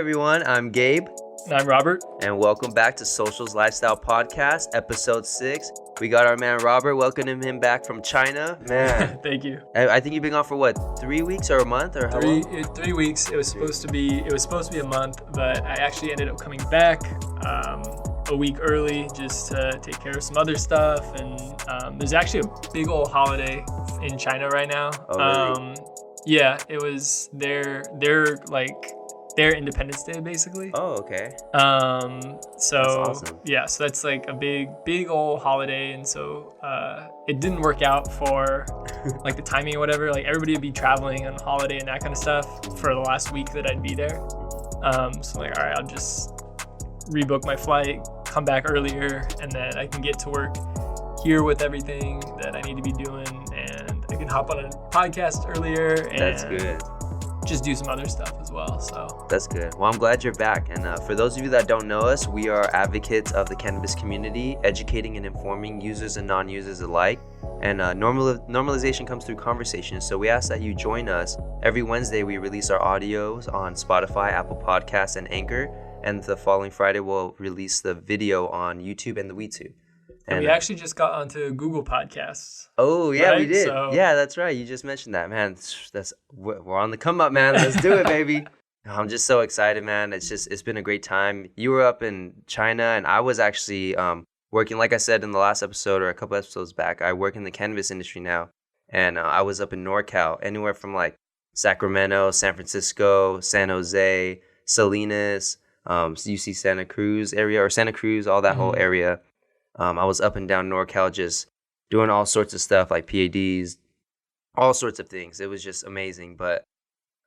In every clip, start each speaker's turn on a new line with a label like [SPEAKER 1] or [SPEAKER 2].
[SPEAKER 1] everyone. I'm Gabe.
[SPEAKER 2] And I'm Robert.
[SPEAKER 1] And welcome back to Social's Lifestyle Podcast, episode 6. We got our man Robert, welcoming him back from China. Man.
[SPEAKER 2] Thank you.
[SPEAKER 1] I think you've been gone for what, 3 weeks or a month or how long?
[SPEAKER 2] 3 weeks. It was supposed to be a month, but I actually ended up coming back a week early just to take care of some other stuff. And there's actually a big old holiday in China right now.
[SPEAKER 1] Oh, really?
[SPEAKER 2] Yeah, it was their Independence Day, basically.
[SPEAKER 1] Oh, okay.
[SPEAKER 2] So
[SPEAKER 1] that's awesome.
[SPEAKER 2] Yeah, so that's like a big old holiday, and so it didn't work out for like the timing or whatever. Like everybody would be traveling on holiday and that kind of stuff for the last week that I'd be there. So I'm like, all right, I'll just rebook my flight, come back earlier, and then I can get to work here with everything that I need to be doing, and I can hop on a podcast earlier and
[SPEAKER 1] That's good.
[SPEAKER 2] just do some other stuff as well. So
[SPEAKER 1] That's good. Well, I'm glad you're back. And for those of you that don't know us, we are advocates of the cannabis community, educating and informing users and non-users alike. And normalization comes through conversation. So we ask that you join us. Every Wednesday, we release our audios on Spotify, Apple Podcasts, and Anchor. And the following Friday, we'll release the video on YouTube and the WeTube.
[SPEAKER 2] And we actually just got onto Google Podcasts.
[SPEAKER 1] Oh, yeah,
[SPEAKER 2] right?
[SPEAKER 1] we did.
[SPEAKER 2] So,
[SPEAKER 1] yeah, that's right. You just mentioned that, man. We're on the come up, man. Let's do it, baby. I'm just so excited, man. It's been a great time. You were up in China, and I was actually working, like I said in the last episode or a couple episodes back, I work in the cannabis industry now. And I was up in NorCal, anywhere from like Sacramento, San Francisco, San Jose, Salinas, UC Santa Cruz area, or Santa Cruz, all that whole area. I was up and down NorCal just doing all sorts of stuff like PADs, all sorts of things. It was just amazing. But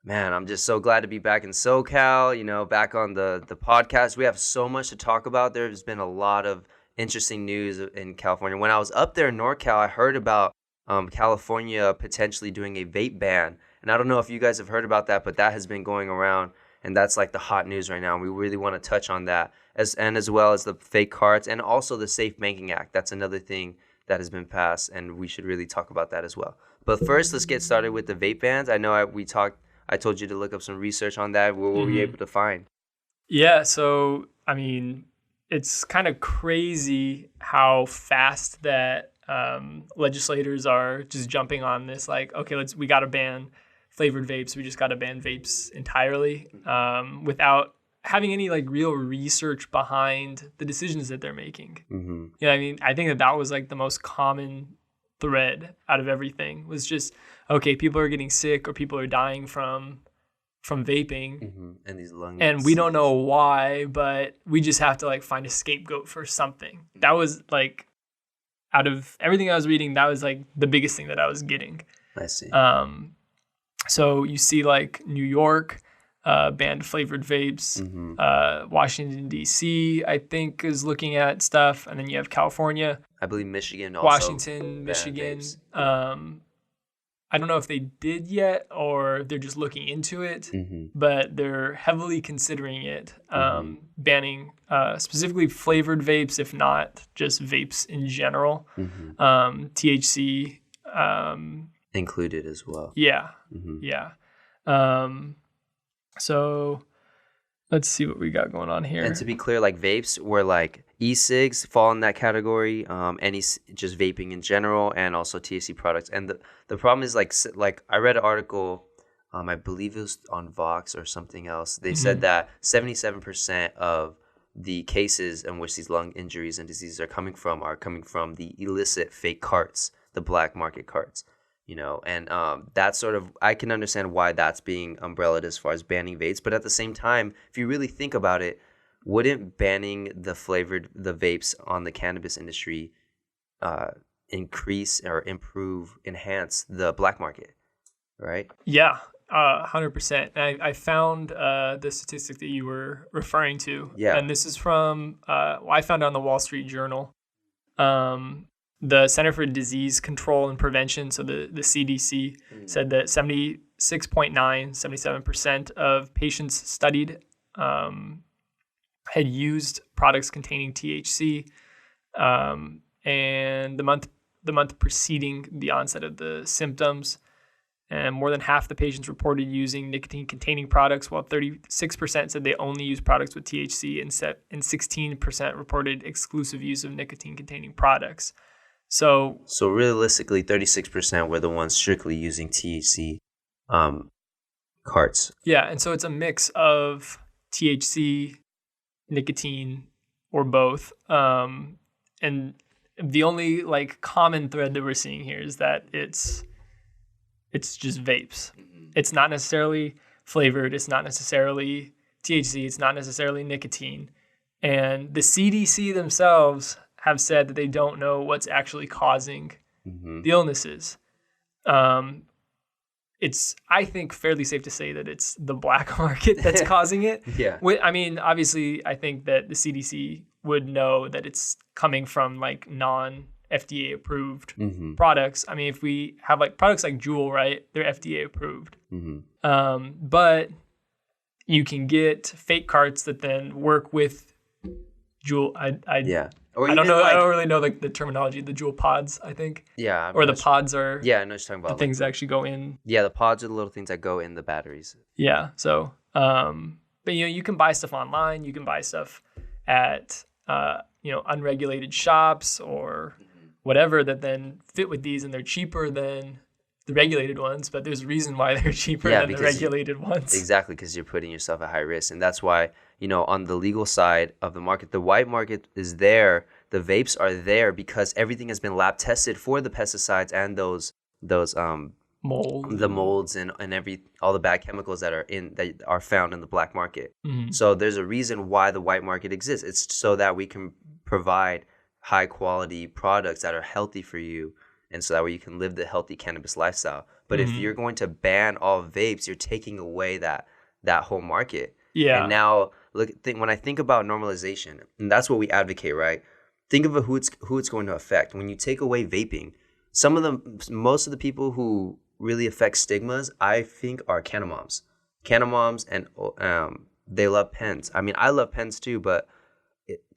[SPEAKER 1] man, I'm just so glad to be back in SoCal, back on the podcast. We have so much to talk about. There's been a lot of interesting news in California. When I was up there in NorCal, I heard about California potentially doing a vape ban. And I don't know if you guys have heard about that, but that has been going around. And that's like the hot news right now. And we really want to touch on that as well as the fake cards and also the Safe Banking Act. That's another thing that has been passed, and we should really talk about that as well. But first, let's get started with the vape bans. I know I told you to look up some research on that. What were you able to find?
[SPEAKER 2] Yeah, so I mean, it's kind of crazy how fast that legislators are just jumping on this. Like, okay, we got to ban flavored vapes. We just got to ban vapes entirely without having any like real research behind the decisions that they're making.
[SPEAKER 1] Mm-hmm.
[SPEAKER 2] Yeah, I mean, I think that was like the most common thread out of everything was just, okay, people are getting sick or people are dying from vaping.
[SPEAKER 1] And these lung
[SPEAKER 2] and we don't know why, but we just have to like find a scapegoat for something. That was like, out of everything I was reading, that was like the biggest thing that I was getting.
[SPEAKER 1] I see.
[SPEAKER 2] So you see like New York banned flavored vapes. Washington, D.C., I think, is looking at stuff. And then you have California.
[SPEAKER 1] I believe Michigan also.
[SPEAKER 2] Washington, Michigan. I don't know if they did yet or they're just looking into it, but they're heavily considering it, banning specifically flavored vapes, if not just vapes in general. THC.
[SPEAKER 1] Included as well.
[SPEAKER 2] Yeah. Yeah. So let's see what we got going on here.
[SPEAKER 1] And to be clear, like vapes were like e-cigs fall in that category, any just vaping in general, and also THC products. And the problem is like I read an article, I believe it was on Vox or something else. They said that 77% of the cases in which these lung injuries and diseases are coming from the illicit fake carts, the black market carts. And that's sort of, I can understand why that's being umbrellaed as far as banning vapes. But at the same time, if you really think about it, wouldn't banning the vapes on the cannabis industry increase or enhance the black market, right?
[SPEAKER 2] Yeah, 100%. I found the statistic that you were referring to.
[SPEAKER 1] Yeah.
[SPEAKER 2] And this is from, I found it on the Wall Street Journal. The Center for Disease Control and Prevention, so the CDC, said that 77% of patients studied had used products containing THC, and the month preceding the onset of the symptoms, And more than half the patients reported using nicotine-containing products, while 36% said they only use products with THC, and 16% reported exclusive use of nicotine-containing products. So
[SPEAKER 1] realistically, 36% were the ones strictly using THC carts.
[SPEAKER 2] Yeah, and so it's a mix of THC, nicotine, or both. And the only like common thread that we're seeing here is that it's just vapes. It's not necessarily flavored. It's not necessarily THC. It's not necessarily nicotine. And the CDC themselves have said that they don't know what's actually causing the illnesses. It's, I think, fairly safe to say that it's the black market that's causing it.
[SPEAKER 1] Yeah.
[SPEAKER 2] I mean, obviously, I think that the CDC would know that it's coming from like non-FDA approved products. I mean, if we have like products like Juul, right? They're FDA approved. But you can get fake carts that then work with Juul.
[SPEAKER 1] Or
[SPEAKER 2] I don't know.
[SPEAKER 1] like,
[SPEAKER 2] I don't really know the terminology. The Juul pods, I think.
[SPEAKER 1] Yeah.
[SPEAKER 2] Or the pods are.
[SPEAKER 1] Yeah, I know what you're talking about.
[SPEAKER 2] The things that actually go in.
[SPEAKER 1] Yeah, the pods are the little things that go in the batteries.
[SPEAKER 2] Yeah. So, but you can buy stuff online. You can buy stuff at unregulated shops or whatever that then fit with these, and they're cheaper than the regulated ones. But there's a reason why they're cheaper than the regulated ones.
[SPEAKER 1] Exactly, because you're putting yourself at high risk, and that's why on the legal side of the market, the white market is there. The vapes are there because everything has been lab tested for the pesticides and those molds and all the bad chemicals that are found in the black market. So there's a reason why the white market exists. It's so that we can provide high quality products that are healthy for you, and so that way you can live the healthy cannabis lifestyle. But if you're going to ban all vapes, you're taking away that whole market.
[SPEAKER 2] Yeah.
[SPEAKER 1] And now when I think about normalization, and that's what we advocate, right? Think of who it's going to affect. When you take away vaping, most of the people who really affect stigmas, I think, are canna moms. Canna moms, and they love pens. I mean, I love pens too, but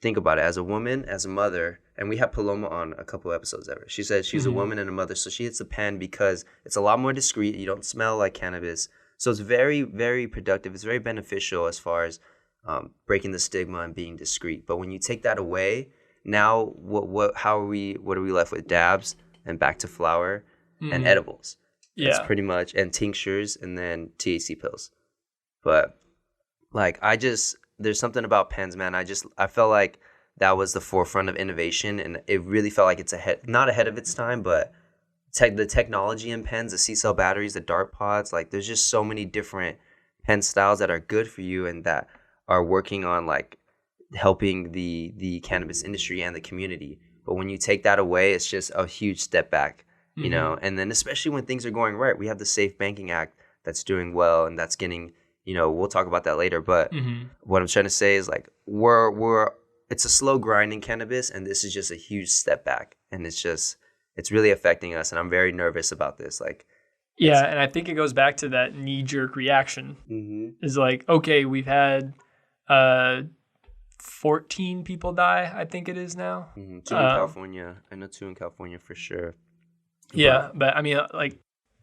[SPEAKER 1] think about it. As a woman, as a mother, and we have Paloma on a couple episodes ever. She said she's a woman and a mother, so she hits the pen because it's a lot more discreet. You don't smell like cannabis. So it's very, very productive. It's very beneficial as far as breaking the stigma and being discreet. But when you take that away, now what are we left with? Dabs and back to flower and edibles.
[SPEAKER 2] Yeah.
[SPEAKER 1] That's pretty much, and tinctures and then THC pills. But there's something about pens, man. I felt like that was the forefront of innovation, and it really felt like it's not ahead of its time, but the technology in pens, the C-cell batteries, the dart pods, like there's just so many different pen styles that are good for you and that are working on like helping the cannabis industry and the community. But when you take that away, it's just a huge step back, and then especially when things are going right, we have the Safe Banking Act that's doing well, and that's getting, we'll talk about that later. But what I'm trying to say is like, it's a slow grind in cannabis, and this is just a huge step back, and it's really affecting us, and I'm very nervous about this.
[SPEAKER 2] Yeah, and I think it goes back to that knee-jerk reaction. Is like, okay, we've had 14 people die, I think it is now.
[SPEAKER 1] 2 in California. I know 2 in California for sure.
[SPEAKER 2] Yeah, but I mean,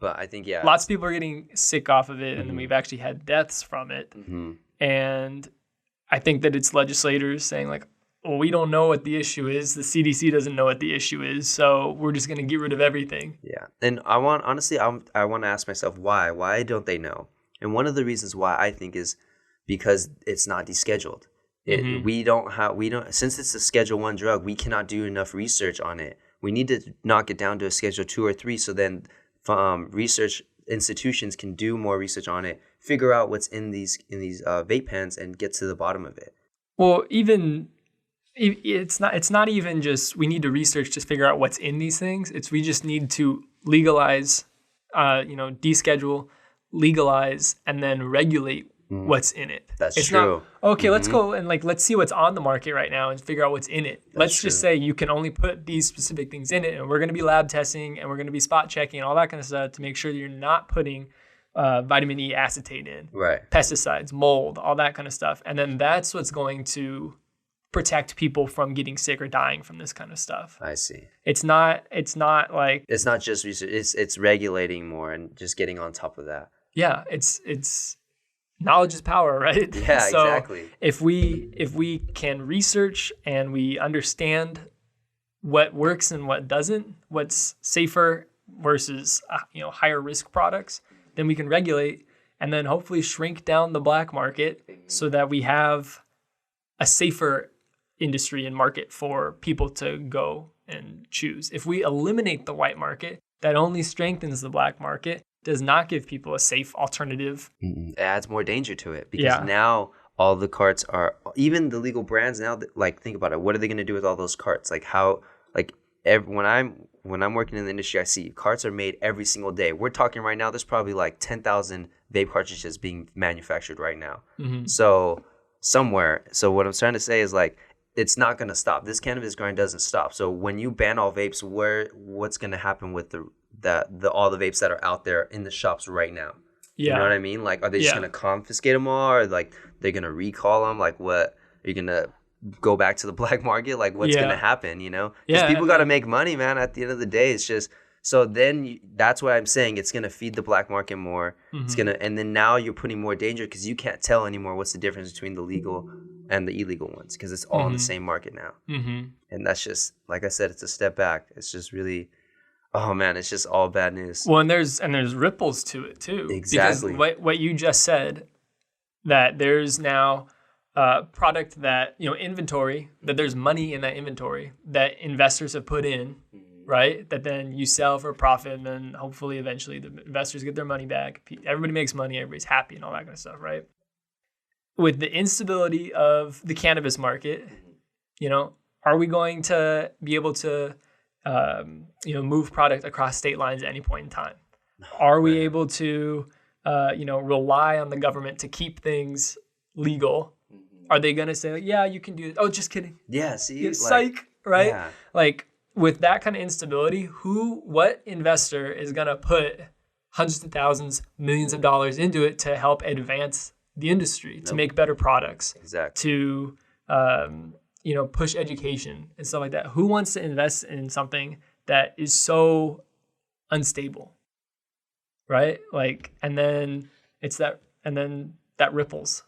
[SPEAKER 1] but I think,
[SPEAKER 2] lots of people are getting sick off of it, and then we've actually had deaths from it. And I think that it's legislators saying like, well, we don't know what the issue is. The CDC doesn't know what the issue is, so we're just going to get rid of everything.
[SPEAKER 1] Yeah, and I want to ask myself why. Why don't they know? And one of the reasons why I think is because it's not descheduled. We don't since it's a Schedule 1 drug, we cannot do enough research on it. We need to knock it down to a Schedule 2 or 3, so then research institutions can do more research on it, figure out what's in these vape pens, and get to the bottom of it.
[SPEAKER 2] Well, even it's not even just we need to research to figure out what's in these things. We just need to legalize, deschedule, legalize, and then regulate what's in it.
[SPEAKER 1] That's true.
[SPEAKER 2] Not, okay, let's go and let's see what's on the market right now and figure out what's in it. Let's just say you can only put these specific things in it, and we're going to be lab testing, and we're going to be spot checking and all that kind of stuff to make sure that you're not putting vitamin E acetate in,
[SPEAKER 1] right?
[SPEAKER 2] Pesticides, mold, all that kind of stuff. And then that's what's going to protect people from getting sick or dying from this kind of stuff.
[SPEAKER 1] I see.
[SPEAKER 2] It's not like,
[SPEAKER 1] It's not just research. It's regulating more and just getting on top of that.
[SPEAKER 2] yeah, it's knowledge is power, right?
[SPEAKER 1] Yeah,
[SPEAKER 2] So
[SPEAKER 1] exactly.
[SPEAKER 2] if we can research and we understand what works and what doesn't, what's safer versus higher risk products, then we can regulate and then hopefully shrink down the black market so that we have a safer industry and market for people to go and choose. If we eliminate the white market, that only strengthens the black market, does not give people a safe alternative.
[SPEAKER 1] It adds more danger to it because now all the carts are, even the legal brands now, like think about it, what are they going to do with all those carts? Like how, like when I'm working in the industry, I see carts are made every single day. We're talking right now, there's probably like 10,000 vape cartridges being manufactured right now. So what I'm trying to say is like, it's not going to stop. This cannabis grind doesn't stop. So when you ban all vapes, what's going to happen with all the vapes that are out there in the shops right now?
[SPEAKER 2] Yeah.
[SPEAKER 1] You know what I mean? Like, are they just going to confiscate them all, or like they're going to recall them? Like, what are you going to go back to the black market? Like, what's going to happen? You know, because people got to make money, man. At the end of the day, it's just so. Then that's why I'm saying it's going to feed the black market more. It's gonna, and then now you're putting more danger because you can't tell anymore what's the difference between the legal and the illegal ones because it's all in the same market now. And that's just, like I said, it's a step back. It's just really, oh man, it's just all bad news.
[SPEAKER 2] Well, and there's ripples to it too.
[SPEAKER 1] Exactly.
[SPEAKER 2] Because what you just said, that there's now product that, inventory, that there's money in that inventory that investors have put in, right? That then you sell for a profit, and then hopefully eventually the investors get their money back. Everybody makes money, everybody's happy and all that kind of stuff, right? With the instability of the cannabis market, are we going to be able to, move product across state lines at any point in time? Are we able to, rely on the government to keep things legal? Are they going to say, yeah, you can do it? Oh, just kidding.
[SPEAKER 1] Yeah, see?
[SPEAKER 2] Psych, right?
[SPEAKER 1] Yeah.
[SPEAKER 2] Like, with that kind of instability, what investor is going to put hundreds of thousands, millions of dollars into it to help advance the industry, to make better products, to push education and stuff like that? Who wants to invest in something that is so unstable, right? Like, and then that ripples.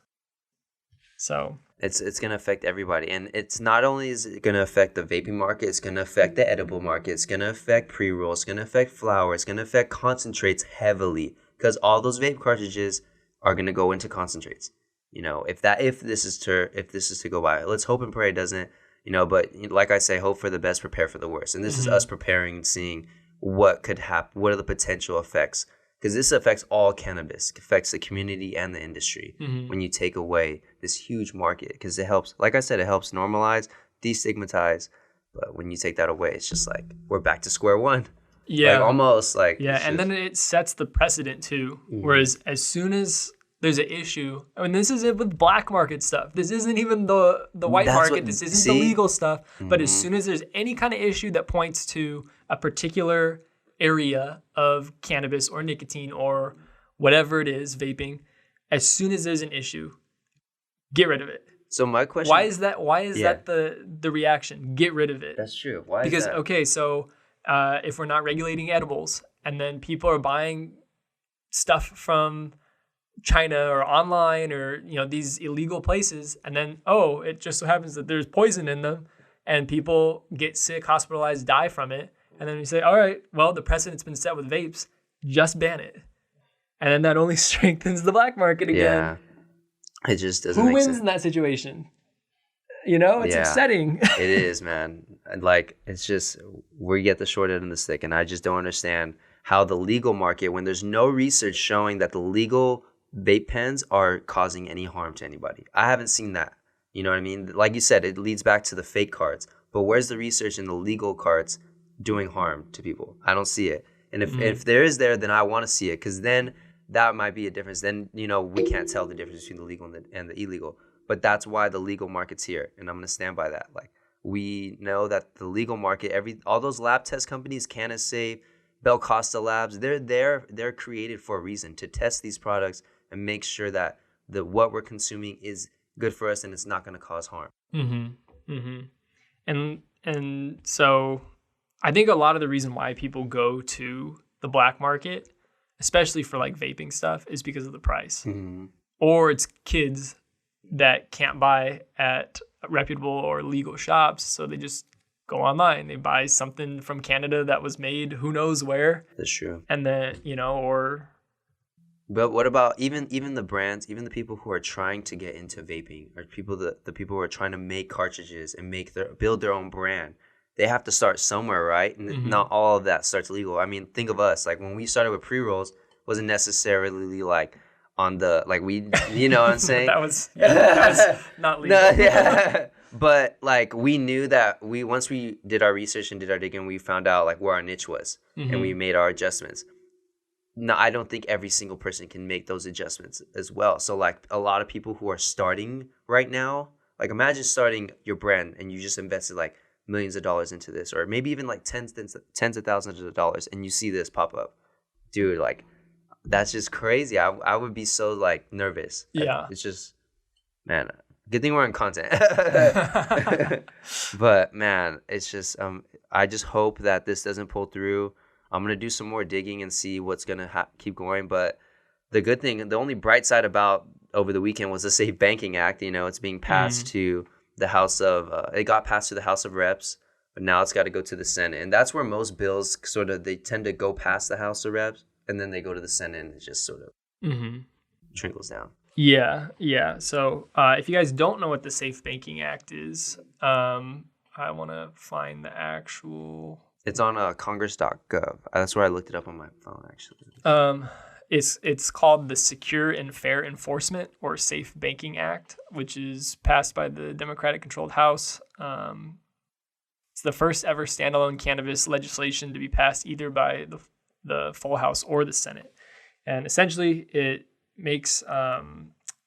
[SPEAKER 2] So
[SPEAKER 1] it's going to affect everybody, and it's not only is it going to affect the vaping market, it's going to affect the edible market, it's going to affect pre-rolls, it's going to affect flower, it's going to affect concentrates heavily because all those vape cartridges are going to go into concentrates. If this is to go by, let's hope and pray it doesn't. But like I say, hope for the best, prepare for the worst, and this is us preparing and seeing what could happen. What are the potential effects? Because this affects all cannabis, it affects the community and the industry when you take away this huge market. Because it helps, like I said, it helps normalize, destigmatize. But when you take that away, it's just like we're back to square one.
[SPEAKER 2] Yeah,
[SPEAKER 1] like almost like
[SPEAKER 2] and then it sets the precedent too. Whereas as soon as there's an issue, this is it with black market stuff. This isn't even the white market. This isn't the legal stuff. But as soon as there's any kind of issue that points to a particular area of cannabis or nicotine or whatever it is, vaping, as soon as there's an issue, get rid of it.
[SPEAKER 1] So my question,
[SPEAKER 2] why is that the reaction? Get rid of it.
[SPEAKER 1] That's true. Why
[SPEAKER 2] because
[SPEAKER 1] is that?
[SPEAKER 2] Okay, so if we're not regulating edibles and then people are buying stuff from China or online or these illegal places, and then it just so happens that there's poison in them and people get sick, hospitalized, die from it. And then you say, all right, well, the precedent's been set with vapes, just ban it. And then that only strengthens the black market again.
[SPEAKER 1] Yeah. It just doesn't
[SPEAKER 2] Who
[SPEAKER 1] make
[SPEAKER 2] wins
[SPEAKER 1] sense.
[SPEAKER 2] in that situation? It's upsetting.
[SPEAKER 1] It is, man. Like, it's just, we get the short end of the stick. And I just don't understand how the legal market, when there's no research showing that the legal vape pens are causing any harm to anybody. I haven't seen that. You know what I mean? Like you said, it leads back to the fake cards. But where's the research in the legal cards doing harm to people? I don't see it. And if there is there, then I want to see it, because then that might be a difference. Then, we can't tell the difference between the legal and the illegal. But that's why the legal market's here, and I'm going to stand by that. Like, we know that the legal market, all those lab test companies, Cannabis, Bel Costa Labs, they're created for a reason, to test these products and make sure that what we're consuming is good for us and it's not going to cause harm.
[SPEAKER 2] Mm-hmm. And so I think a lot of the reason why people go to the black market, especially for like vaping stuff, is because of the price.
[SPEAKER 1] Mm-hmm.
[SPEAKER 2] Or it's kids that can't buy at reputable or legal shops, so they just go online. They buy something from Canada that was made who knows where.
[SPEAKER 1] That's true.
[SPEAKER 2] And then,
[SPEAKER 1] But what about even the brands, even the people who are trying to get into vaping, or the people who are trying to make cartridges and build their own brand? They have to start somewhere, right? And not all of that starts legal. I mean, think of us. Like when we started with pre-rolls, wasn't necessarily like on the like we, you know what I'm saying?
[SPEAKER 2] that was not legal.
[SPEAKER 1] No, yeah. But like we knew that once we did our research and did our digging, we found out like where our niche was, and we made our adjustments. No, I don't think every single person can make those adjustments as well. So like a lot of people who are starting right now, like imagine starting your brand and you just invested like millions of dollars into this, or maybe even like tens of thousands of dollars, and you see this pop up, dude, like that's just crazy. I would be so like nervous.
[SPEAKER 2] Yeah.
[SPEAKER 1] It's just, man, good thing we're in content. But man, it's just I just hope that this doesn't pull through. I'm going to do some more digging and see what's going to keep going. But the good thing, the only bright side about over the weekend was the Safe Banking Act. You know, it's being passed to the House of, it got passed to the House of Reps, but now it's got to go to the Senate. And that's where most bills they tend to go past the House of Reps, and then they go to the Senate, and it just sort of trickles down.
[SPEAKER 2] Yeah. So if you guys don't know what the Safe Banking Act is, I want to find the actual...
[SPEAKER 1] It's on congress.gov. That's where I looked it up on my phone, actually.
[SPEAKER 2] It's called the Secure and Fair Enforcement or Safe Banking Act, which is passed by the Democratic-controlled House. It's the first ever standalone cannabis legislation to be passed either by the full House or the Senate. And essentially, it makes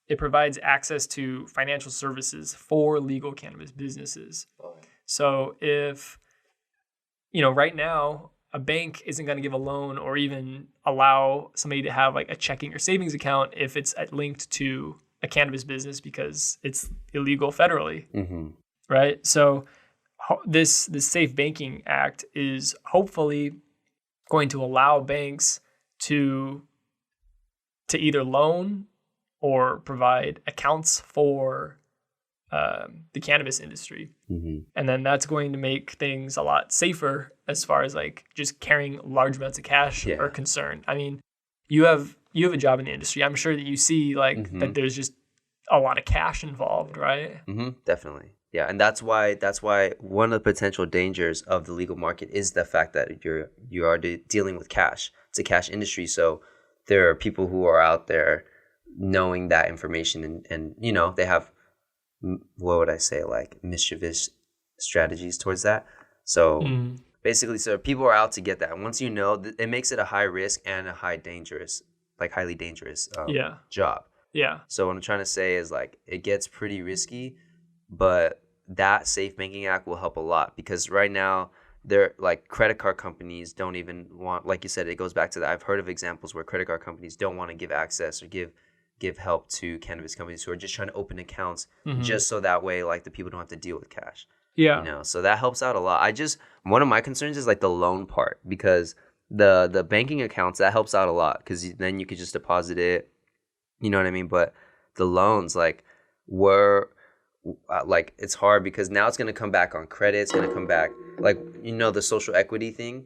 [SPEAKER 2] it provides access to financial services for legal cannabis businesses. So if right now, a bank isn't going to give a loan or even allow somebody to have like a checking or savings account if it's linked to a cannabis business because it's illegal federally, right? So this Safe Banking Act is hopefully going to allow banks to either loan or provide accounts for the cannabis industry. And then that's going to make things a lot safer as far as like just carrying large amounts of cash are concerned. I mean, you have a job in the industry. I'm sure that you see like that there's just a lot of cash involved, right?
[SPEAKER 1] Definitely. Yeah. And that's why one of the potential dangers of the legal market is the fact that you are dealing with cash. It's a cash industry. So there are people who are out there knowing that information and they have, what would I say, like mischievous strategies towards that. So basically, so people are out to get that. And once you know, it makes it a high risk and a highly dangerous job.
[SPEAKER 2] Yeah.
[SPEAKER 1] So what I'm trying to say is like, it gets pretty risky, but that Safe Banking Act will help a lot because right now, they're like credit card companies don't even want, like you said, it goes back to that. I've heard of examples where credit card companies don't want to give access or give help to cannabis companies who are just trying to open accounts just so that way like the people don't have to deal with cash.
[SPEAKER 2] Yeah.
[SPEAKER 1] So that helps out a lot. One of my concerns is like the loan part because the banking accounts, that helps out a lot because then you could just deposit it, you know what I mean? But the loans like it's hard because now it's going to come back on credit. It's going to come back like, the social equity thing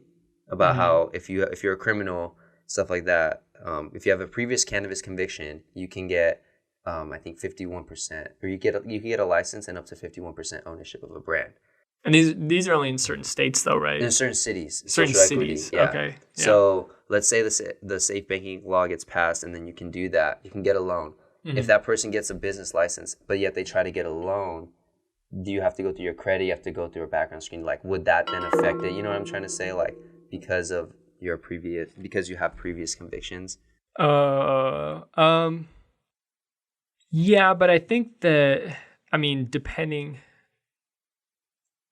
[SPEAKER 1] about how if you're a criminal, stuff like that, if you have a previous cannabis conviction, you can get, I think 51%, or you can get a license and up to 51% ownership of a brand.
[SPEAKER 2] And these are only in certain states, though, right?
[SPEAKER 1] In certain cities.
[SPEAKER 2] Certain cities.
[SPEAKER 1] Yeah.
[SPEAKER 2] Okay. Yeah.
[SPEAKER 1] So let's say the safe banking law gets passed, and then you can do that. You can get a loan. If that person gets a business license, but yet they try to get a loan, do you have to go through your credit? You have to go through a background screen. Like, would that then affect it? You know what I'm trying to say? Like, because you have previous convictions.
[SPEAKER 2] Yeah, but I think that, depending,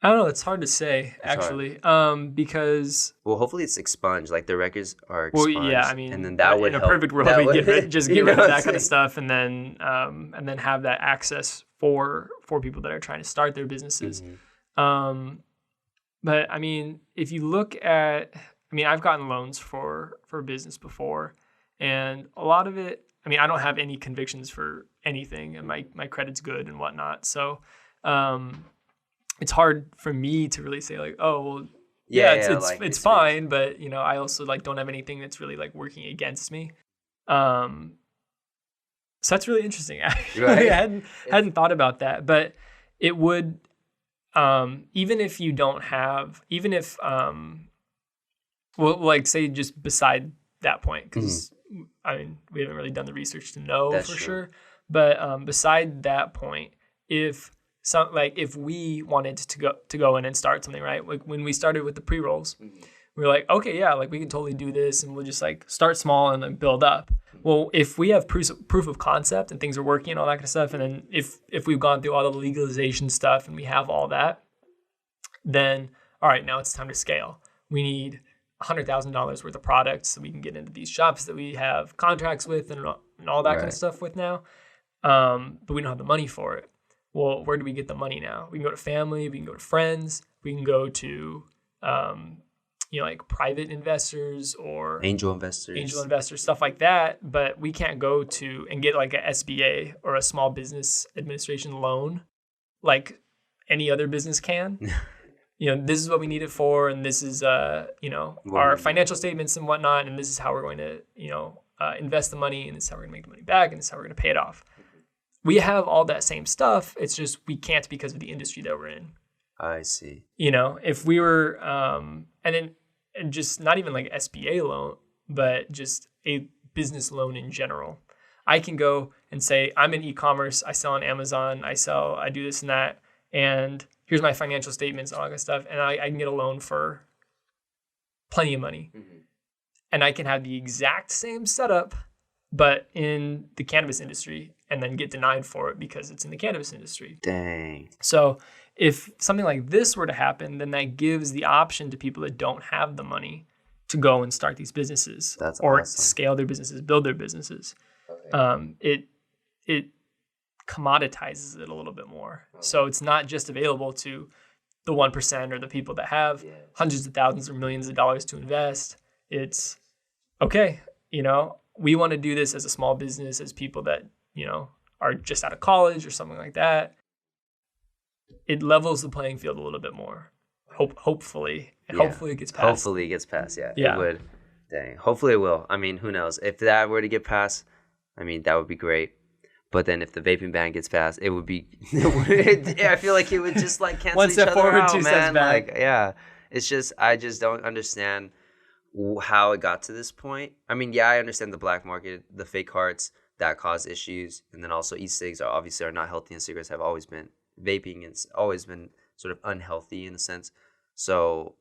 [SPEAKER 2] I don't know, it's hard to say, actually, because...
[SPEAKER 1] Well, hopefully it's expunged, like the records are expunged.
[SPEAKER 2] Well, yeah,
[SPEAKER 1] and then that would
[SPEAKER 2] in
[SPEAKER 1] help.
[SPEAKER 2] a perfect world, we just get rid of that kind of stuff and then have that access for people that are trying to start their businesses. But I mean, if you look at, I mean, I've gotten loans for business before, and a lot of it, I mean, I don't have any convictions for anything, and my credit's good and whatnot. So it's hard for me to really say like, oh, well, it's fine, but you know, I also like don't have anything that's really like working against me. So that's really interesting. Actually,
[SPEAKER 1] Right.
[SPEAKER 2] I hadn't thought about that, but it would, even if you don't have, even if, well, like say just beside that point, because I mean, we haven't really done the research to know
[SPEAKER 1] That's
[SPEAKER 2] for
[SPEAKER 1] true.
[SPEAKER 2] sure, but beside that point, if we wanted to go in and start something, right? Like when we started with the pre-rolls, we were like, okay, yeah, like we can totally do this, and we'll just like start small and then build up. Well, if we have proof of concept and things are working and all that kind of stuff, and then if we've gone through all the legalization stuff and we have all that, then all right, now it's time to scale. We need $100,000 worth of products so we can get into these shops that we have contracts with and all that kind of stuff with now. But we don't have the money for it. Well, where do we get the money now? We can go to family, we can go to friends, we can go to, like private investors or
[SPEAKER 1] angel investors,
[SPEAKER 2] stuff like that. But we can't go to and get like a SBA or a small business administration loan like any other business can. You know, this is what we need it for, and this is, our financial statements and whatnot, and this is how we're going to, invest the money, and this is how we're going to make the money back, and this is how we're going to pay it off. We have all that same stuff. It's just we can't because of the industry that we're in.
[SPEAKER 1] I see.
[SPEAKER 2] You know, if we were, and just not even like SBA loan, but just a business loan in general. I can go and say, I'm in e-commerce, I sell on Amazon, I do this and that, and here's my financial statements and all that kind of stuff, and I can get a loan for plenty of money. And I can have the exact same setup, but in the cannabis industry, and then get denied for it because it's in the cannabis industry.
[SPEAKER 1] Dang.
[SPEAKER 2] So if something like this were to happen, then that gives the option to people that don't have the money to go and start these businesses.
[SPEAKER 1] That's
[SPEAKER 2] or
[SPEAKER 1] awesome.
[SPEAKER 2] Scale their businesses, build their businesses.
[SPEAKER 1] Okay.
[SPEAKER 2] It commoditizes it a little bit more. So it's not just available to the 1% or the people that have hundreds of thousands or millions of dollars to invest. It's okay, we want to do this as a small business, as people that, are just out of college or something like that. It levels the playing field a little bit more. Hopefully it gets passed.
[SPEAKER 1] Hopefully it gets passed, yeah.
[SPEAKER 2] Yeah.
[SPEAKER 1] It would. Dang. Hopefully it will. I mean, who knows? If that were to get passed, I mean, that would be great. But then if the vaping ban gets passed, it would be... I feel like it would just like cancel
[SPEAKER 2] One
[SPEAKER 1] each
[SPEAKER 2] step
[SPEAKER 1] other
[SPEAKER 2] forward,
[SPEAKER 1] out,
[SPEAKER 2] two
[SPEAKER 1] man.
[SPEAKER 2] steps back.
[SPEAKER 1] Like, yeah. It's just, I just don't understand how it got to this point. I mean, yeah, I understand the black market, the fake carts that cause issues. And then also e-cigs are obviously not healthy, and cigarettes have always been... Vaping has always been sort of unhealthy in a sense. So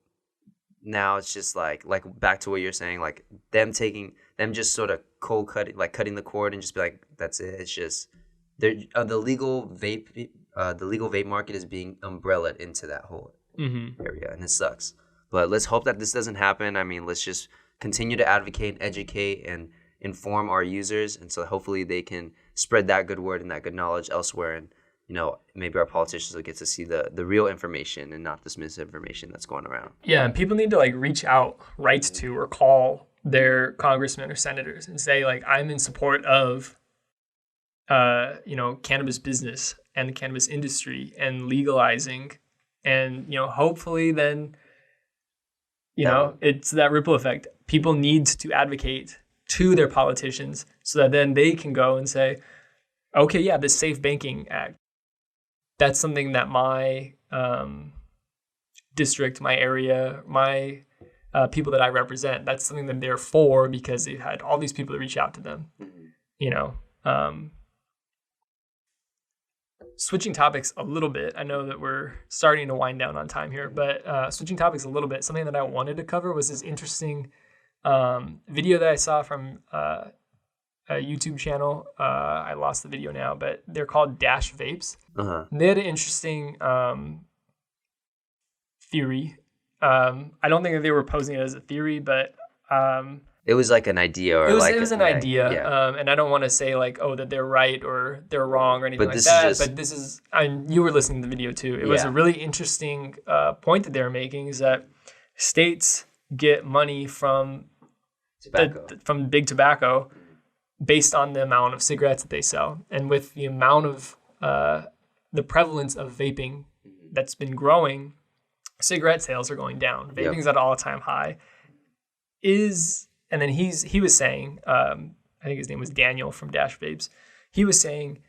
[SPEAKER 1] now it's just like back to what you're saying, like them just sort of cold cutting, like cutting the cord and just be like, that's it. It's just the legal vape market is being umbrellaed into that whole area, and it sucks. But let's hope that this doesn't happen. I mean, let's just continue to advocate and educate and inform our users, and so hopefully they can spread that good word and that good knowledge elsewhere, and maybe our politicians will get to see the real information and not this misinformation that's going around.
[SPEAKER 2] Yeah, and people need to like reach out, write to, or call their congressmen or senators and say like, I'm in support of, cannabis business and the cannabis industry and legalizing, and hopefully then, it's that ripple effect. People need to advocate to their politicians so that then they can go and say, okay, yeah, this Safe Banking Act. That's something that my district, my area, my people that I represent, that's something that they're for because they've had all these people that reach out to them. Switching topics a little bit. I know that we're starting to wind down on time here, but switching topics a little bit, something that I wanted to cover was this interesting video that I saw from a YouTube channel. I lost the video now, but they're called Dash Vapes. They had an interesting theory. I don't think that they were posing it as a theory, but
[SPEAKER 1] It was like an idea, or
[SPEAKER 2] it was an idea, and I don't want to say like, oh, that they're right or they're wrong or anything like that. But this is, you were listening to the video too. It was a really interesting point that they were making, is that states get money from from big tobacco based on the amount of cigarettes that they sell, and with the amount of the prevalence of vaping that's been growing, cigarette sales are going down. Vaping's at an all-time high. And then he was saying, I think his name was Daniel from Dash Vapes. He was saying,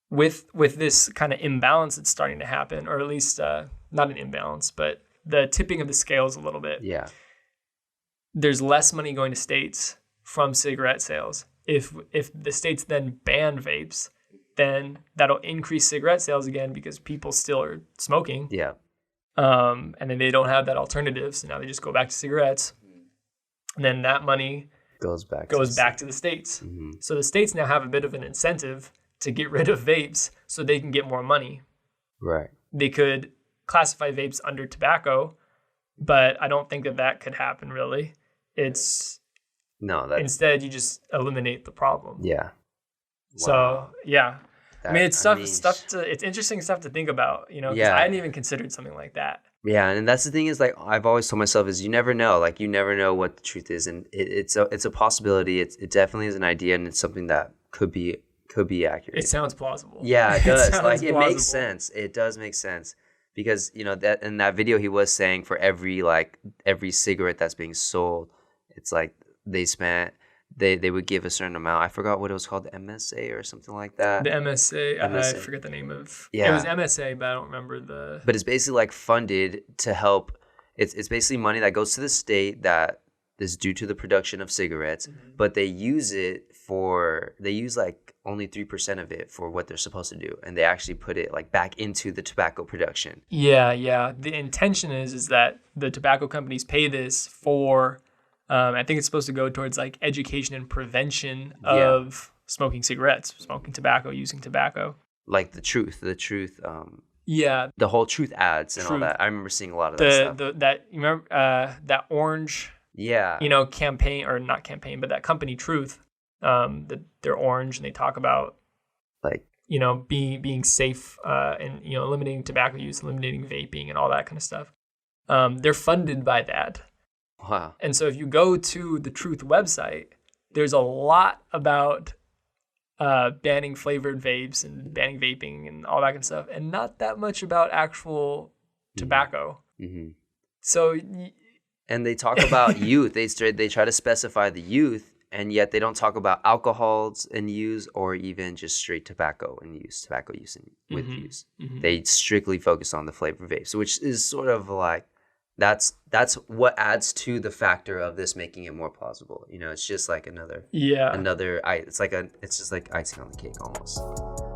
[SPEAKER 2] with this kind of imbalance that's starting to happen, or at least not an imbalance, but the tipping of the scales a little bit.
[SPEAKER 1] Yeah.
[SPEAKER 2] There's less money going to states from cigarette sales. If the states then ban vapes, then that'll increase cigarette sales again because people still are smoking.
[SPEAKER 1] Yeah.
[SPEAKER 2] And then they don't have that alternative, so now they just go back to cigarettes. And then that money goes back to the states. Mm-hmm. So the states now have a bit of an incentive to get rid of vapes so they can get more money.
[SPEAKER 1] Right.
[SPEAKER 2] They could classify vapes under tobacco, but I don't think that could happen really. Instead you just eliminate the problem.
[SPEAKER 1] Yeah. Wow.
[SPEAKER 2] So yeah. It's interesting stuff to think about, because I hadn't even considered something like that.
[SPEAKER 1] Yeah, and that's the thing, is like I've always told myself, is you never know what the truth is, and it's a possibility. It definitely is an idea, and it's something that could be accurate.
[SPEAKER 2] It sounds plausible.
[SPEAKER 1] Yeah, it does. It makes sense. It does make sense, because that in that video he was saying for every cigarette that's being sold, it's like they would give a certain amount. I forgot what it was called, the MSA or something like that.
[SPEAKER 2] The MSA. I forget the name of. Yeah. It was MSA, but I don't remember the.
[SPEAKER 1] But it's basically like funded to help. It's basically money that goes to the state that is due to the production of cigarettes, but they use like only 3% of it for what they're supposed to do, and they actually put it like back into the tobacco production.
[SPEAKER 2] Yeah. The intention is that the tobacco companies pay this for. I think it's supposed to go towards like education and prevention of smoking cigarettes, smoking tobacco, using tobacco.
[SPEAKER 1] Like the truth.
[SPEAKER 2] Yeah.
[SPEAKER 1] The whole truth ads and all that. I remember seeing a lot of that stuff.
[SPEAKER 2] You remember that orange, campaign, or not campaign, but that company Truth, that they're orange, and they talk about
[SPEAKER 1] like,
[SPEAKER 2] being safe, and, eliminating tobacco use, eliminating vaping and all that kind of stuff. They're funded by that.
[SPEAKER 1] Wow.
[SPEAKER 2] And so if you go to the Truth website, there's a lot about banning flavored vapes and banning vaping and all that kind of stuff, and not that much about actual tobacco. Mm-hmm. So,
[SPEAKER 1] and they talk about youth. They try to specify the youth, and yet they don't talk about alcohols in use or even just straight tobacco use. With use. Mm-hmm. They strictly focus on the flavored vapes, which is sort of like. That's what adds to the factor of this making it more plausible. It's just like it's just like icing on the cake almost.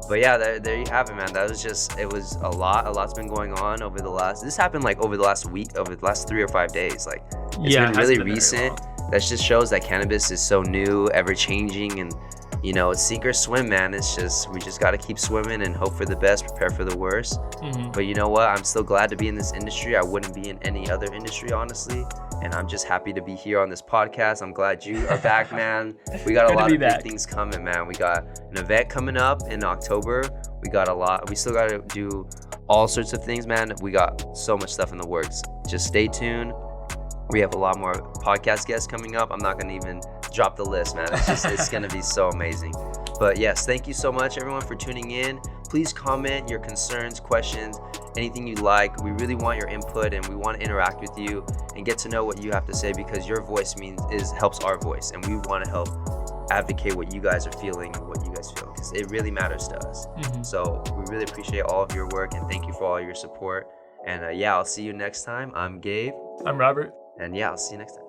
[SPEAKER 1] But yeah, there you have it, man. It was a lot. A lot's been going on over the last week, over the last 3 or 5 days. Like, it's been really recent. That just shows that cannabis is so new, ever changing, and it's sink or swim, man. We just got to keep swimming and hope for the best, prepare for the worst. Mm-hmm. But you know what? I'm still glad to be in this industry. I wouldn't be in any other industry, honestly. And I'm just happy to be here on this podcast. I'm glad you are back, man. We got a lot of big things coming, man. We got an event coming up in October. We still got to do all sorts of things, man. We got so much stuff in the works. Just stay tuned. We have a lot more podcast guests coming up. I'm not going to even drop the list, man. It's going to be so amazing. But yes, thank you so much, everyone, for tuning in. Please comment your concerns, questions, anything you like. We really want your input, and we want to interact with you and get to know what you have to say, because your voice helps our voice, and we want to help advocate what you guys are feeling and what you guys feel, because it really matters to us. Mm-hmm. So we really appreciate all of your work, and thank you for all your support. And I'll see you next time. I'm Gabe.
[SPEAKER 2] I'm Robert.
[SPEAKER 1] And I'll see you next time.